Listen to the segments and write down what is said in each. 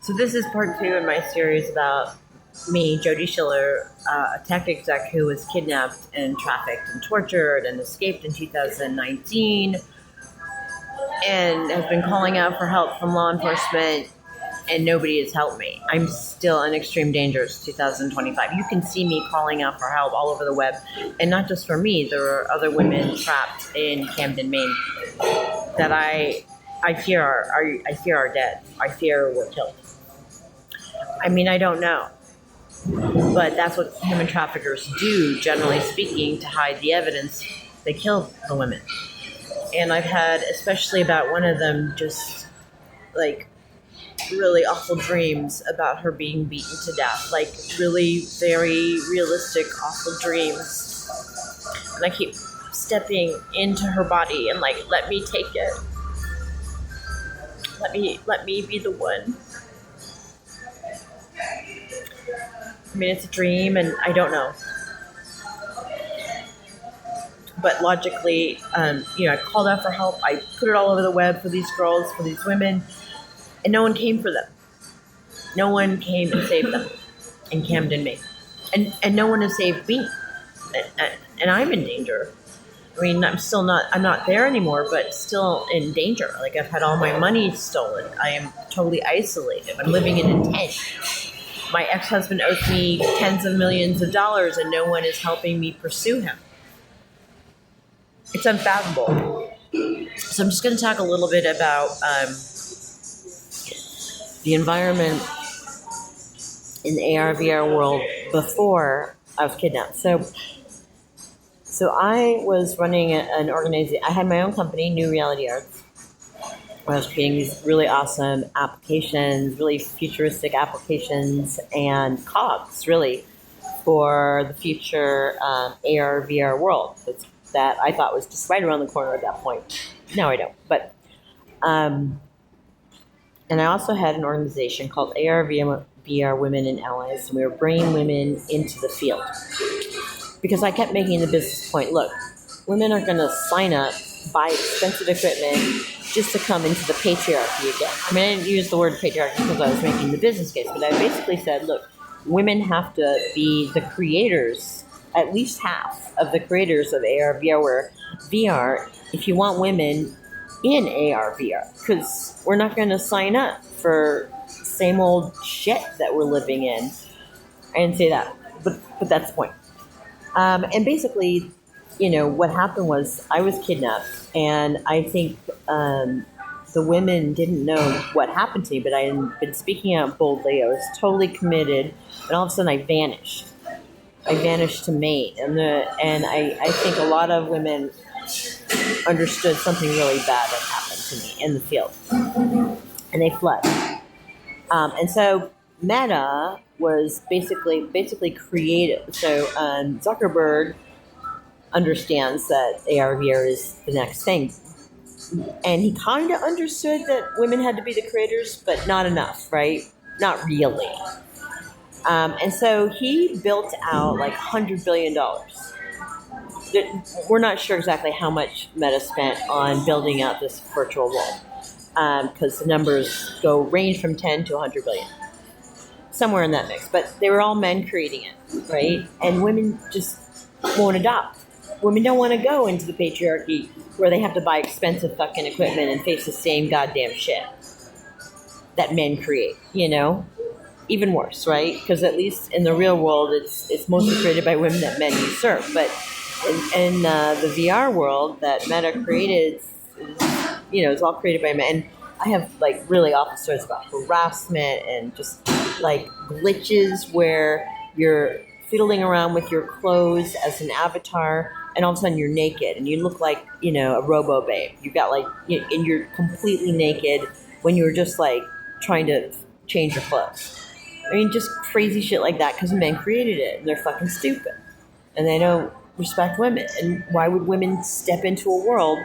So this is part 2 in my series about me, Jody Schiller, a tech exec who was kidnapped and trafficked and tortured and escaped in 2019 and has been calling out for help from law enforcement, and nobody has helped me. I'm still in extreme danger. 2025. You can see me calling out for help all over the web, and not just for me. There are other women trapped in Camden, Maine that I fear are dead. I fear were killed. I mean, I don't know. But that's what human traffickers do, generally speaking, to hide the evidence. They kill the women. And I've had, especially about one of them, just like really awful dreams about her being beaten to death. Like really very realistic, awful dreams. And I keep stepping into her body and like, let me take it. Let me be the one. I mean, it's a dream, and I don't know. But logically, I called out for help. I put it all over the web for these girls, for these women, and no one came for them. No one came and saved them in Camden, Maine. And no one has saved me. And I'm in danger. I mean, I'm not there anymore, but still in danger. Like, I've had all my money stolen. I am totally isolated. I'm living in a tent. My ex-husband owes me tens of millions of dollars, and no one is helping me pursue him. It's unfathomable. So I'm just going to talk a little bit about the environment in the AR/VR world before I was kidnapped. So I was running an organization. I had my own company, New Reality Arts. I was creating these really awesome applications, really futuristic applications and cogs, really, for the future AR/VR world that I thought was just right around the corner at that point. Now I don't. But, and I also had an organization called AR/VR Women and Allies, and we were bringing women into the field. Because I kept making the business point, look, women are going to sign up, buy expensive equipment just to come into the patriarchy again. I mean, I didn't use the word patriarchy because I was making the business case, but I basically said, look, women have to be the creators, at least half of the creators of AR/VR, where VR, if you want women in AR/VR, because we're not going to sign up for same old shit that we're living in. I didn't say that, but that's the point. And basically, what happened was I was kidnapped, and I think the women didn't know what happened to me, but I had been speaking out boldly. I was totally committed, and all of a sudden I vanished. I vanished to Maine, and I think a lot of women understood something really bad had happened to me in the field, and they fled. And so Meta was basically creative. So Zuckerberg understands that AR/VR is the next thing. And he kind of understood that women had to be the creators, but not enough, right? Not really. And so he built out like $100 billion. We're not sure exactly how much Meta spent on building out this virtual world, because the numbers range from 10 to 100 billion. Somewhere in that mix. But they were all men creating it, right? And women just won't adopt. Women don't want to go into the patriarchy where they have to buy expensive fucking equipment and face the same goddamn shit that men create, Even worse, right? Because at least in the real world, it's mostly created by women that men usurp. But in the VR world that Meta created, it's all created by men. And I have like really awful stories about harassment and just like glitches where you're fiddling around with your clothes as an avatar, and all of a sudden you're naked and you look like, a robo babe. You've got like, and you're completely naked when you're just like trying to change your clothes. I mean, just crazy shit like that because men created it and they're fucking stupid and they don't respect women. And why would women step into a world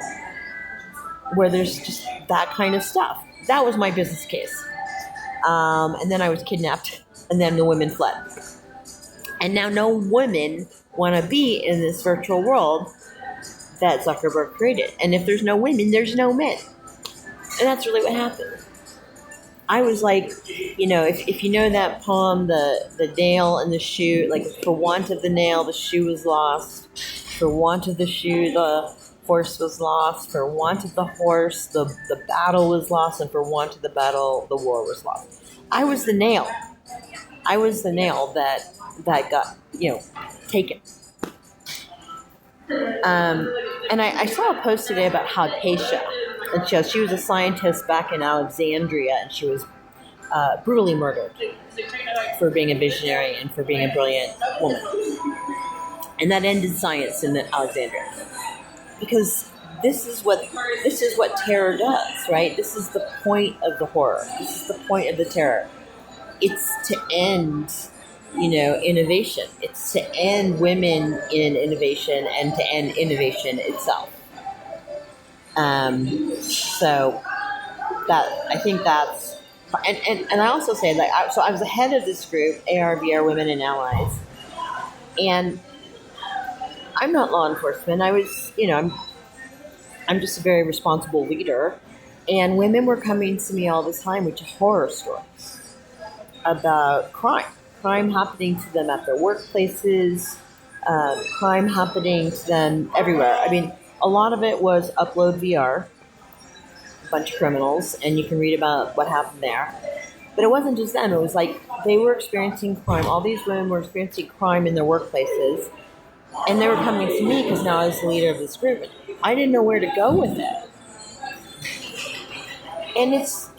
where there's just that kind of stuff? That was my business case. And then I was kidnapped, and then the women fled. And now no women want to be in this virtual world that Zuckerberg created. And if there's no women, there's no men. And that's really what happened. I was like, if you know that poem, the nail and the shoe, like for want of the nail, the shoe was lost. For want of the shoe, the horse was lost. For want of the horse, the battle was lost. And for want of the battle, the war was lost. I was the nail. I was the nail that got, taken. And I saw a post today about Hypatia. And she was a scientist back in Alexandria, and she was brutally murdered for being a visionary and for being a brilliant woman. And that ended science in Alexandria. Because this is what terror does, right? This is the point of the horror. This is the point of the terror. It's to end, innovation. It's to end women in innovation and to end innovation itself. So that I think that's, and I also say that I was the head of this group, ARVR Women and Allies, and I'm not law enforcement. I was, I'm just a very responsible leader, and women were coming to me all the time with horror stories about crime happening to them at their workplaces, crime happening to them everywhere. I mean, a lot of it was upload VR, a bunch of criminals, and you can read about what happened there. But it wasn't just them. It was like they were experiencing crime. All these women were experiencing crime in their workplaces, and they were coming to me because now I was the leader of this group. I didn't know where to go with it. And it's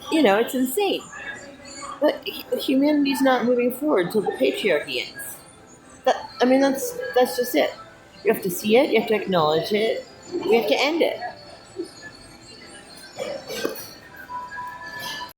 insane. But humanity's not moving forward until the patriarchy ends. That's just it. You have to see it, you have to acknowledge it, we have to end it.